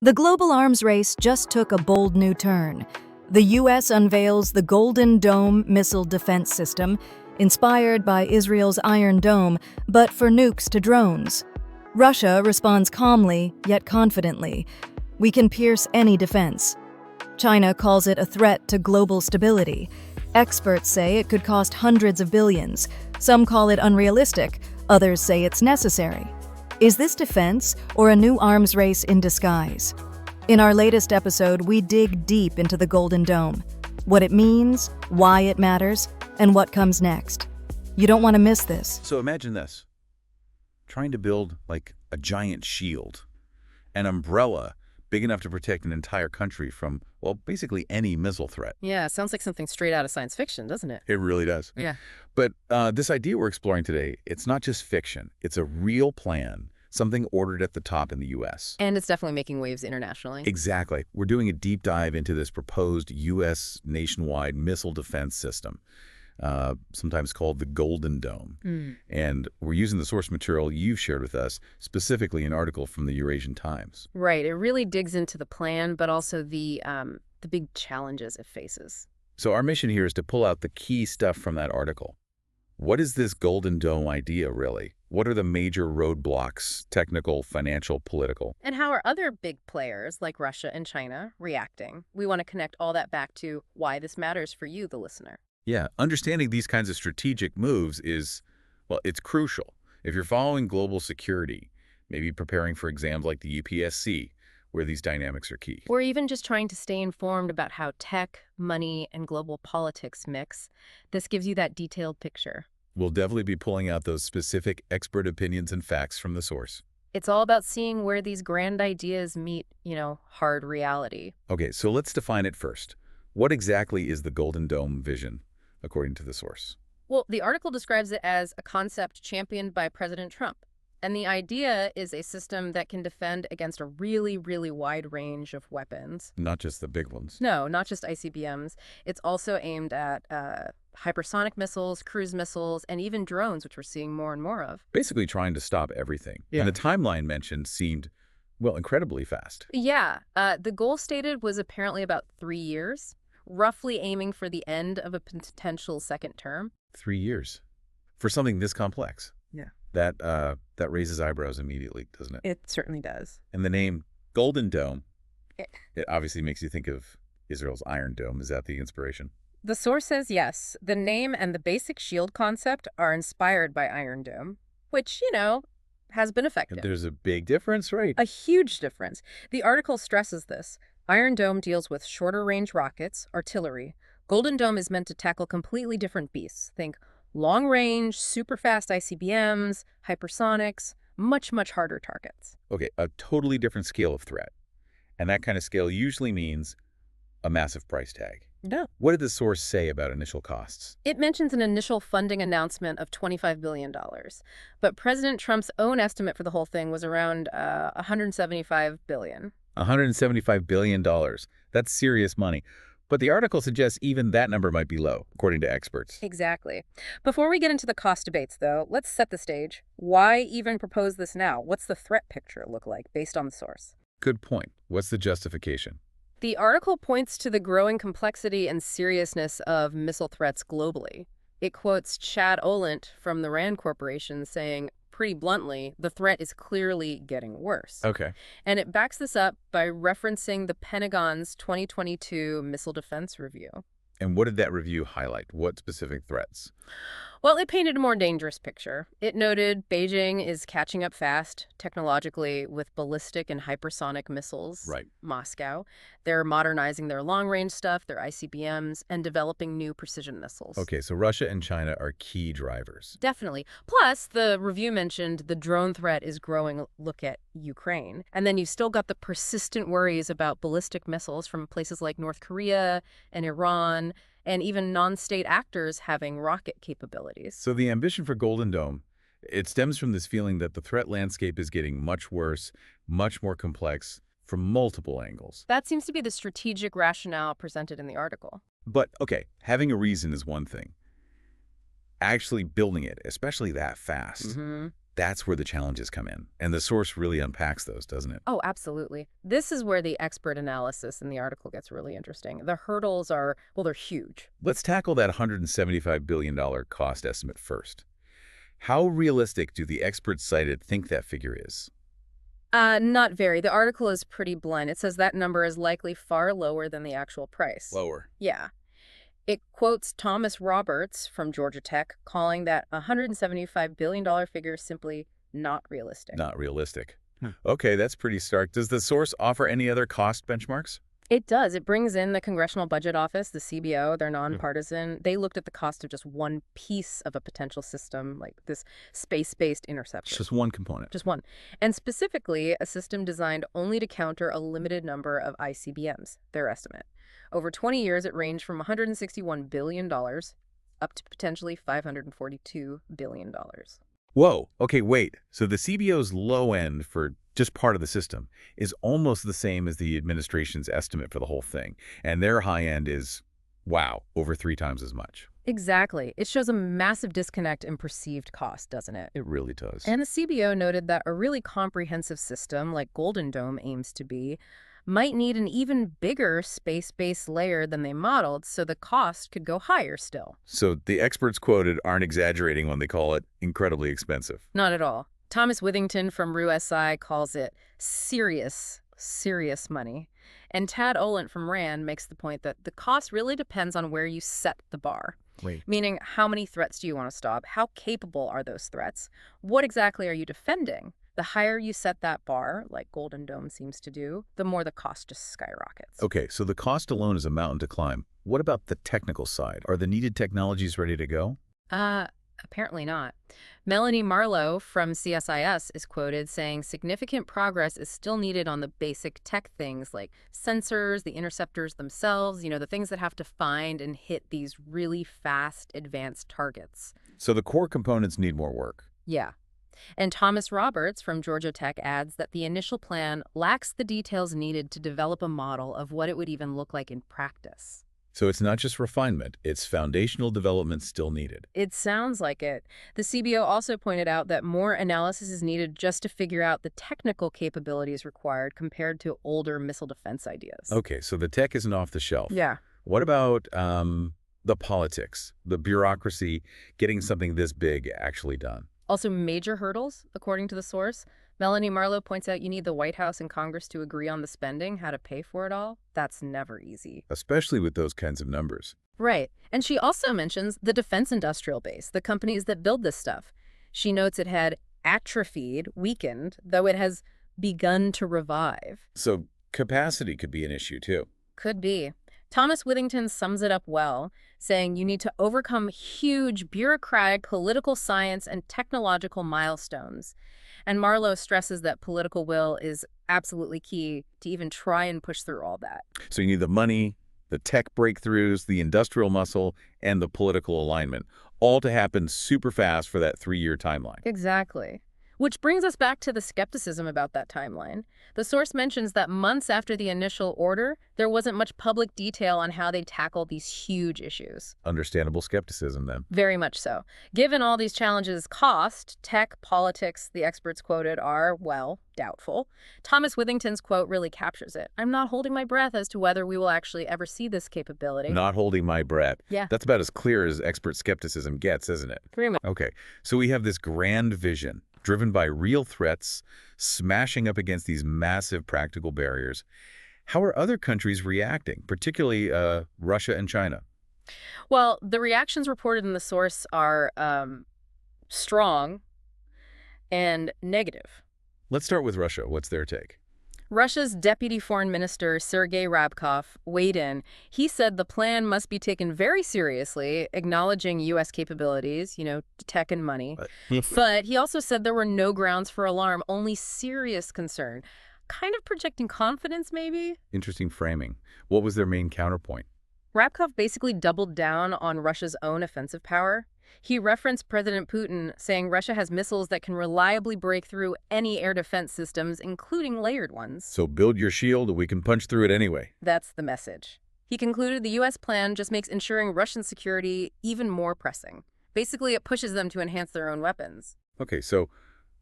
The global arms race just took a bold new turn. The U.S. unveils the Golden Dome missile defense system, inspired by Israel's Iron Dome, but for nukes to drones. Russia responds calmly, yet confidently. We can pierce any defense. China calls it a threat to global stability. Experts say it could cost hundreds of billions. Some call it unrealistic, others say it's necessary. Is this defense or a new arms race in disguise? In our latest episode, we dig deep into the Golden Dome, what it means, why it matters, and what comes next. You don't want to miss this. So imagine this, trying to build like a giant shield, an umbrella big enough to protect an entire country from, well, basically any missile threat. Yeah, sounds like something straight out of science fiction, doesn't it? It really does. Yeah. But this idea we're exploring today, it's not just fiction. It's a real plan, something ordered at the top in the U.S. And it's definitely making waves internationally. Exactly. We're doing a deep dive into this proposed U.S. nationwide missile defense system, sometimes called the Golden Dome. And we're using the source material you've shared with us, specifically an article from the Eurasian Times. Right. It really digs into the plan, but also the big challenges it faces. So our mission here is to pull out the key stuff from that article. What is this Golden Dome idea, really? What are the major roadblocks, technical, financial, political? And how are other big players like Russia and China reacting? We want to connect all that back to why this matters for you, the listener. Yeah, understanding these kinds of strategic moves is, well, it's crucial. If you're following global security, maybe preparing for exams like the UPSC, where these dynamics are key. Or even just trying to stay informed about how tech, money, and global politics mix, this gives you that detailed picture. We'll definitely be pulling out those specific expert opinions and facts from the source. It's all about seeing where these grand ideas meet, hard reality. Okay, so let's define it first. What exactly is the Golden Dome vision, according to the source? Well, the article describes it as a concept championed by President Trump. And the idea is a system that can defend against a really, really wide range of weapons. Not just the big ones. No, not just ICBMs. It's also aimed at hypersonic missiles, cruise missiles, and even drones, which we're seeing more and more of. Basically trying to stop everything. Yeah. And the timeline mentioned seemed, well, incredibly fast. Yeah. The goal stated was apparently about 3 years, roughly aiming for the end of a potential second term. 3 years. For something this complex. Yeah. That raises eyebrows immediately, doesn't it? It certainly does. And the name Golden Dome, it obviously makes you think of Israel's Iron Dome. Is that the inspiration? The source says yes. The name and the basic shield concept are inspired by Iron Dome, which, has been effective. There's a big difference, right? A huge difference. The article stresses this. Iron Dome deals with shorter range rockets, artillery. Golden Dome is meant to tackle completely different beasts. Think long range, super fast ICBMs, hypersonics, much, much harder targets. Okay, a totally different scale of threat. And that kind of scale usually means a massive price tag. No. What did the source say about initial costs? It mentions an initial funding announcement of $25 billion. But President Trump's own estimate for the whole thing was around $175 billion. $175 billion. That's serious money. But the article suggests even that number might be low, according to experts. Exactly. Before we get into the cost debates, though, let's set the stage. Why even propose this now? What's the threat picture look like based on the source? Good point. What's the justification? The article points to the growing complexity and seriousness of missile threats globally. It quotes Chad Olant from the RAND Corporation saying, pretty bluntly, the threat is clearly getting worse. Okay. And it backs this up by referencing the Pentagon's 2022 Missile Defense Review. And what did that review highlight? What specific threats? Well, it painted a more dangerous picture. It noted Beijing is catching up fast technologically with ballistic and hypersonic missiles. Right. Moscow. They're modernizing their long-range stuff, their ICBMs, and developing new precision missiles. Okay, so Russia and China are key drivers. Definitely. Plus, the review mentioned the drone threat is growing. Look at Ukraine. And then you've still got the persistent worries about ballistic missiles from places like North Korea and Iran, and even non-state actors having rocket capabilities. So the ambition for Golden Dome, it stems from this feeling that the threat landscape is getting much worse, much more complex from multiple angles. That seems to be the strategic rationale presented in the article. But, okay, having a reason is one thing. Actually building it, especially that fast, That's where the challenges come in. And the source really unpacks those, doesn't it? Oh, absolutely. This is where the expert analysis in the article gets really interesting. The hurdles are, well, they're huge. Let's tackle that $175 billion cost estimate first. How realistic do the experts cited think that figure is? Not very. The article is pretty blunt. It says that number is likely far lower than the actual price. Lower. Yeah. It quotes Thomas Roberts from Georgia Tech, calling that $175 billion figure simply not realistic. Not realistic. Okay, that's pretty stark. Does the source offer any other cost benchmarks? It does. It brings in the Congressional Budget Office, the CBO. They're nonpartisan. They looked at the cost of just one piece of a potential system, like this space-based interceptor. Just one component. Just one. And specifically, a system designed only to counter a limited number of ICBMs, their estimate. Over 20 years, it ranged from $161 billion up to potentially $542 billion. Whoa. Okay, wait. So the CBO's low end for just part of the system is almost the same as the administration's estimate for the whole thing. And their high end is, wow, over 3 times as much. Exactly. It shows a massive disconnect in perceived cost, doesn't it? It really does. And the CBO noted that a really comprehensive system, like Golden Dome aims to be, might need an even bigger space-based layer than they modeled, so the cost could go higher still. So the experts quoted aren't exaggerating when they call it incredibly expensive. Not at all. Thomas Withington from RUSI calls it serious money. And Tad Olent from RAND makes the point that the cost really depends on where you set the bar. Wait. Meaning, how many threats do you want to stop? How capable are those threats? What exactly are you defending? The higher you set that bar, like Golden Dome seems to do, the more the cost just skyrockets. Okay, so the cost alone is a mountain to climb. What about the technical side? Are the needed technologies ready to go? Apparently not. Melanie Marlowe from CSIS is quoted saying significant progress is still needed on the basic tech things like sensors, the interceptors themselves, the things that have to find and hit these really fast, advanced targets. So the core components need more work. Yeah. And Thomas Roberts from Georgia Tech adds that the initial plan lacks the details needed to develop a model of what it would even look like in practice. So it's not just refinement, it's foundational development still needed. It sounds like it. The CBO also pointed out that more analysis is needed just to figure out the technical capabilities required compared to older missile defense ideas. Okay, so the tech isn't off the shelf. Yeah. What about the politics, the bureaucracy, getting something this big actually done? Also major hurdles, according to the source. Melanie Marlowe points out you need the White House and Congress to agree on the spending, how to pay for it all. That's never easy. Especially with those kinds of numbers. Right. And she also mentions the defense industrial base, the companies that build this stuff. She notes it had atrophied, weakened, though it has begun to revive. So capacity could be an issue too. Could be. Thomas Withington sums it up well, saying you need to overcome huge bureaucratic, political science, and technological milestones. And Marlowe stresses that political will is absolutely key to even try and push through all that. So you need the money, the tech breakthroughs, the industrial muscle, and the political alignment, all to happen super fast for that 3-year timeline. Exactly. Which brings us back to the skepticism about that timeline. The source mentions that months after the initial order, there wasn't much public detail on how they tackled these huge issues. Understandable skepticism, then. Very much so. Given all these challenges, cost, tech, politics, the experts quoted are, well, doubtful. Thomas Withington's quote really captures it. I'm not holding my breath as to whether we will actually ever see this capability. Not holding my breath. Yeah. That's about as clear as expert skepticism gets, isn't it? Pretty much. Okay, so we have this grand vision driven by real threats, smashing up against these massive practical barriers. How are other countries reacting, particularly Russia and China? Well, the reactions reported in the source are strong and negative. Let's start with Russia. What's their take? Russia's Deputy Foreign Minister Sergei Rabkov weighed in. He said the plan must be taken very seriously, acknowledging U.S. capabilities, tech and money. But he also said there were no grounds for alarm, only serious concern. Kind of projecting confidence, maybe? Interesting framing. What was their main counterpoint? Rabkov basically doubled down on Russia's own offensive power. He referenced President Putin, saying Russia has missiles that can reliably break through any air defense systems, including layered ones. So build your shield, we can punch through it anyway. That's the message. He concluded the U.S. plan just makes ensuring Russian security even more pressing. Basically, it pushes them to enhance their own weapons. Okay, so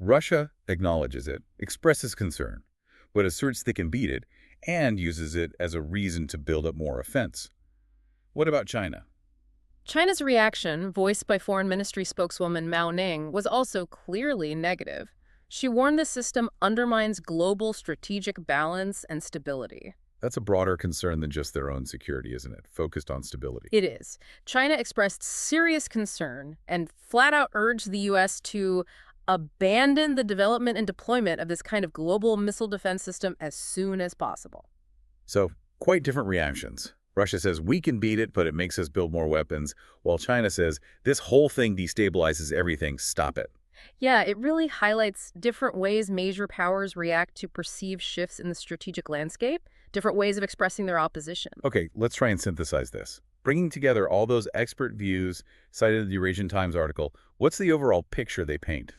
Russia acknowledges it, expresses concern, but asserts they can beat it and uses it as a reason to build up more offense. What about China? China's reaction, voiced by Foreign Ministry spokeswoman Mao Ning, was also clearly negative. She warned the system undermines global strategic balance and stability. That's a broader concern than just their own security, isn't it? Focused on stability. It is. China expressed serious concern and flat out urged the U.S. to abandon the development and deployment of this kind of global missile defense system as soon as possible. So, quite different reactions. Russia says we can beat it, but it makes us build more weapons, while China says this whole thing destabilizes everything, stop it. Yeah, it really highlights different ways major powers react to perceived shifts in the strategic landscape, different ways of expressing their opposition. Okay, let's try and synthesize this. Bringing together all those expert views cited in the Eurasian Times article, what's the overall picture they paint?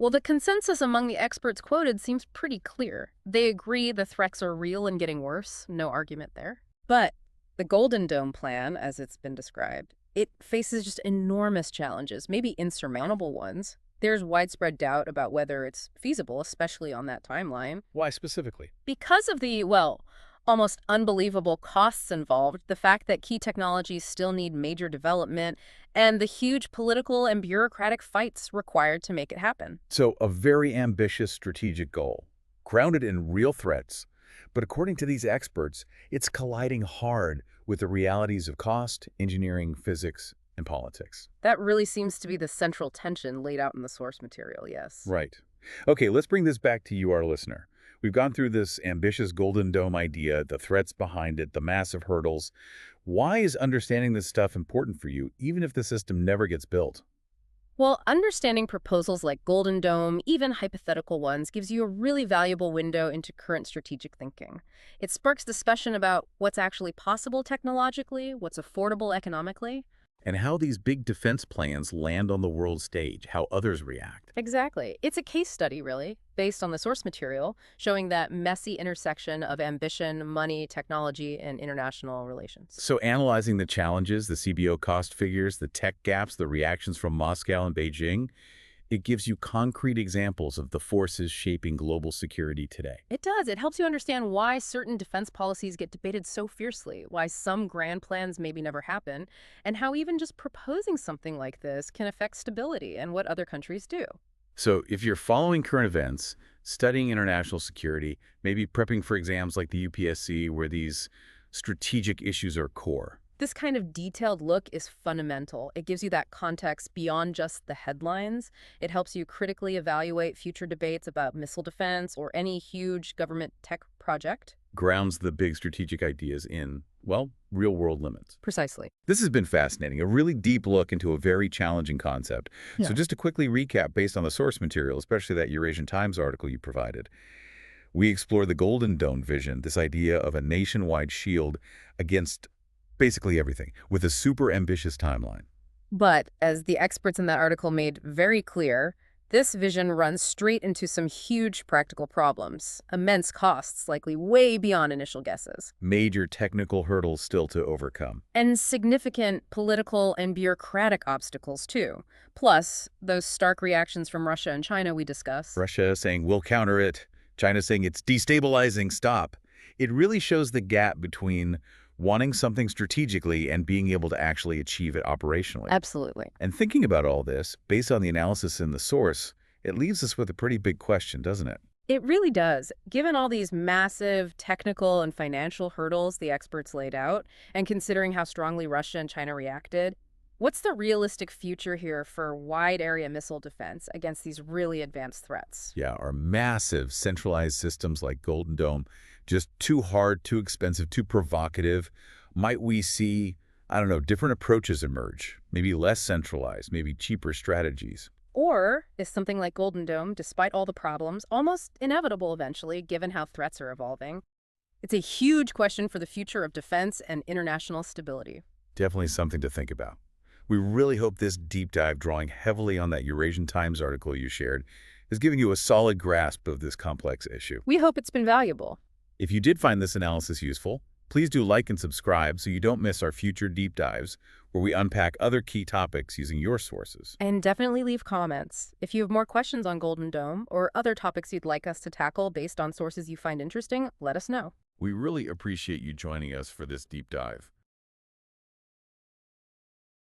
Well, the consensus among the experts quoted seems pretty clear. They agree the threats are real and getting worse, no argument there. But the Golden Dome plan, as it's been described, it faces just enormous challenges, maybe insurmountable ones. There's widespread doubt about whether it's feasible, especially on that timeline. Why specifically? Because of the, well, almost unbelievable costs involved, the fact that key technologies still need major development, and the huge political and bureaucratic fights required to make it happen. So, a very ambitious strategic goal, grounded in real threats, but according to these experts, it's colliding hard with the realities of cost, engineering, physics, and politics. That really seems to be the central tension laid out in the source material, yes. Right. Okay, let's bring this back to you, our listener. We've gone through this ambitious Golden Dome idea, the threats behind it, the massive hurdles. Why is understanding this stuff important for you, even if the system never gets built? Well, understanding proposals like Golden Dome, even hypothetical ones, gives you a really valuable window into current strategic thinking. It sparks discussion about what's actually possible technologically, what's affordable economically. And how these big defense plans land on the world stage, how others react. Exactly. It's a case study, really, based on the source material, showing that messy intersection of ambition, money, technology, and international relations. So analyzing the challenges, the CBO cost figures, the tech gaps, the reactions from Moscow and Beijing, it gives you concrete examples of the forces shaping global security today. It does. It helps you understand why certain defense policies get debated so fiercely, why some grand plans maybe never happen, and how even just proposing something like this can affect stability and what other countries do. So if you're following current events, studying international security, maybe prepping for exams like the UPSC where these strategic issues are core, this kind of detailed look is fundamental. It gives you that context beyond just the headlines. It helps you critically evaluate future debates about missile defense or any huge government tech project. grounds the big strategic ideas in, well, real-world limits. Precisely. This has been fascinating, a really deep look into a very challenging concept. Yeah. So just to quickly recap based on the source material, especially that Eurasian Times article you provided, we explore the Golden Dome vision, this idea of a nationwide shield against basically everything, with a super ambitious timeline. But, as the experts in that article made very clear, this vision runs straight into some huge practical problems, immense costs likely way beyond initial guesses, Major technical hurdles still to overcome. and significant political and bureaucratic obstacles too. Plus, those stark reactions from Russia and China we discussed. Russia saying, we'll counter it. China saying it's destabilizing, stop. It really shows the gap between wanting something strategically and being able to actually achieve it operationally. Absolutely. And thinking about all this, based on the analysis in the source, it leaves us with a pretty big question, doesn't it? It really does. Given all these massive technical and financial hurdles the experts laid out, and considering how strongly Russia and China reacted, what's the realistic future here for wide-area missile defense against these really advanced threats? Yeah, are massive centralized systems like Golden Dome just too hard, too expensive, too provocative? Might we see, I don't know, different approaches emerge? Maybe less centralized, maybe cheaper strategies? Or is something like Golden Dome, despite all the problems, almost inevitable eventually, given how threats are evolving? It's a huge question for the future of defense and international stability. Definitely something to think about. We really hope this deep dive, drawing heavily on that Eurasian Times article you shared, is giving you a solid grasp of this complex issue. We hope it's been valuable. If you did find this analysis useful, Please do like and subscribe so you don't miss our future deep dives where we unpack other key topics using your sources. And definitely leave comments. If you have more questions on Golden Dome or other topics you'd like us to tackle based on sources you find interesting, let us know. We really appreciate you joining us for this deep dive.